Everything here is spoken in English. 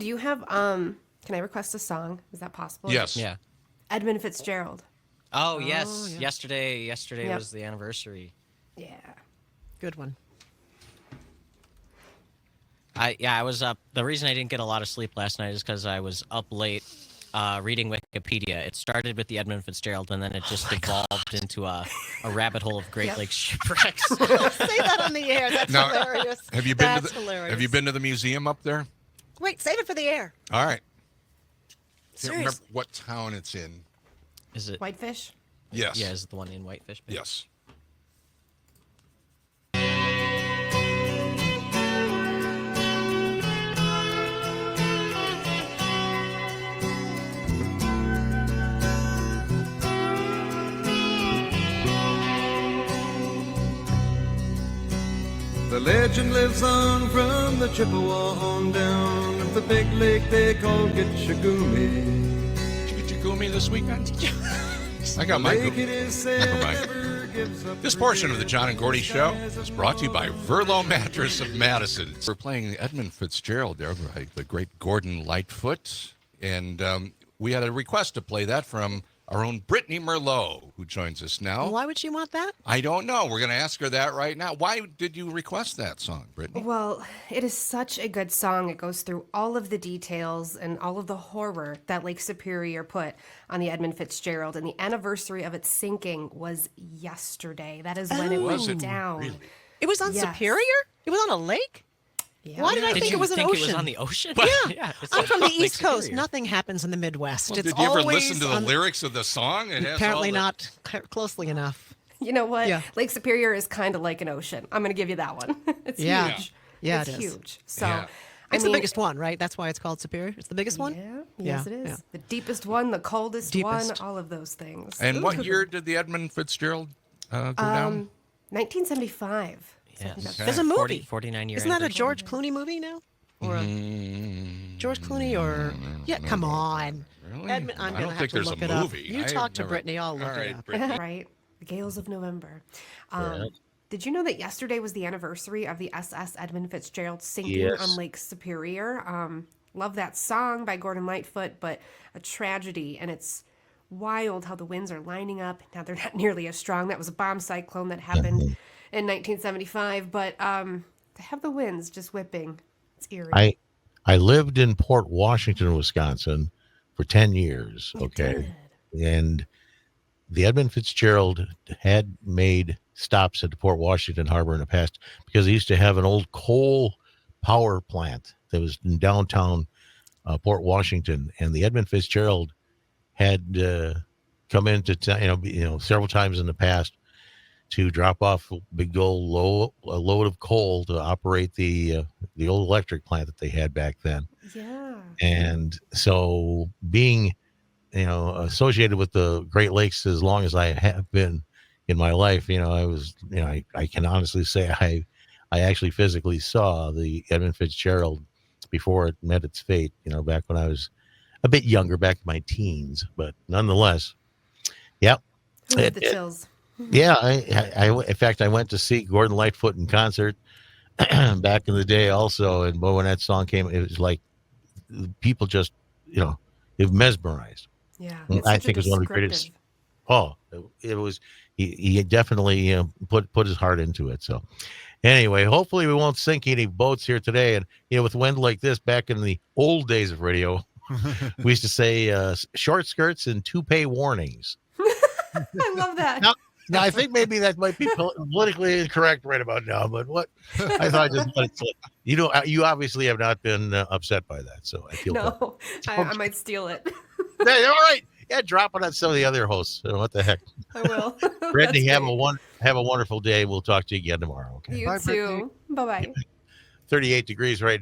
do you have can I request a song? Is that possible? Yes. Yeah. Edmund Fitzgerald. Oh, yes. yeah. Yesterday Yep. was the anniversary. Yeah. Good one. I was up. The reason I didn't get a lot of sleep last night is because I was up late reading Wikipedia. It started with the Edmund Fitzgerald, and then it just evolved into a rabbit hole of Great Lakes shipwrecks. Say that on the air. That's Now, hilarious. Have you been That's to the hilarious. Have you been to the museum up there? Wait, save it for the air. All right. Can't remember Seriously. what town it's in. Is it? Whitefish? Yes. Yeah, is it the one in Whitefish Bay? Yes. The legend lives on from the Chippewa on down of the big lake they call Gitchagumi. Did you get your gumi this weekend? I got my Lake gumi. it is said Never mind. never gives up This the portion of rain. the John and Gordy Show is brought to you by Verlo Mattress of Madison. We're playing Edmund Fitzgerald there by the great Gordon Lightfoot. And we had a request to play that from our own Brittany Merlot, who joins us now. Why would you want that? I don't know. We're going to ask her that right now. Why did you request that song, Brittany? Well, it is such a good song. It goes through all of the details and all of the horror that Lake Superior put on the Edmund Fitzgerald. And the anniversary of its sinking was yesterday. That is when it Was went it down. really? It was on Yes. Superior? It was on a lake? Yeah. Why did I Did think you it was an think ocean? it was on the ocean? Yeah. It's I'm on from the Lake East Coast. Superior. Nothing happens in the Midwest. Well, It's did you ever always listen to the on- lyrics of the song? It has Apparently all the- not closely enough. You know what? Yeah. Lake Superior is kind of like an ocean. I'm going to give you that one. It's Yeah. huge. Yeah, it's it is. huge. So, Yeah. I It's mean, the biggest one, right? That's why it's called Superior. It's the biggest one? Yeah, Yeah, yes, it is. yeah. The deepest one, the coldest Deepest. one, all of those things. And what year did the Edmund Fitzgerald go down? 1975. Yes. There's a movie. 49 year Isn't that a anniversary. George Clooney movie now? Or a George Clooney or yeah, come on. Really? Edmund, I'm I gonna don't have think to there's look a it up. movie. You I have talk to never- Brittany, I'll look All right, it up. Brittany. Right. The Gales of November. Did you know that yesterday was the anniversary of the SS Edmund Fitzgerald sinking Yes. on Lake Superior? Love that song by Gordon Lightfoot, but a tragedy. And it's wild how the winds are lining up. Now, they're not nearly as strong. That was a bomb cyclone that happened in 1975. But to have the winds just whipping, it's eerie. I lived in Port Washington, Wisconsin for 10 years. Okay. And the Edmund Fitzgerald had made stops at the Port Washington Harbor in the past because they used to have an old coal power plant that was in downtown Port Washington. And the Edmund Fitzgerald had come into town, several times in the past to drop off a big old load of coal to operate the old electric plant that they had back then. Yeah. And so being, associated with the Great Lakes as long as I have been in my life, I was, I can honestly say I actually physically saw the Edmund Fitzgerald before it met its fate, back when I was a bit younger, back in my teens, but nonetheless, yep. Who had the chills? Yeah, I in fact, I went to see Gordon Lightfoot in concert back in the day also. And when that song came, it was like people just, it mesmerized. Yeah. I think it was one of the greatest. Oh, it was, he definitely put his heart into it. So anyway, hopefully we won't sink any boats here today. And, with wind like this back in the old days of radio, we used to say short skirts and toupee warnings. I love that. Now, I think maybe that might be politically incorrect right about now, but what I thought I just let it slip. You obviously have not been upset by that, so I feel bad. No, I might steal it. Hey, all right. Yeah, drop it on some of the other hosts. What the heck? I will. Brittany, That's have a wonderful day. We'll talk to you again tomorrow. Okay. great. You Bye, Brittany. too. Bye-bye. 38 degrees right now.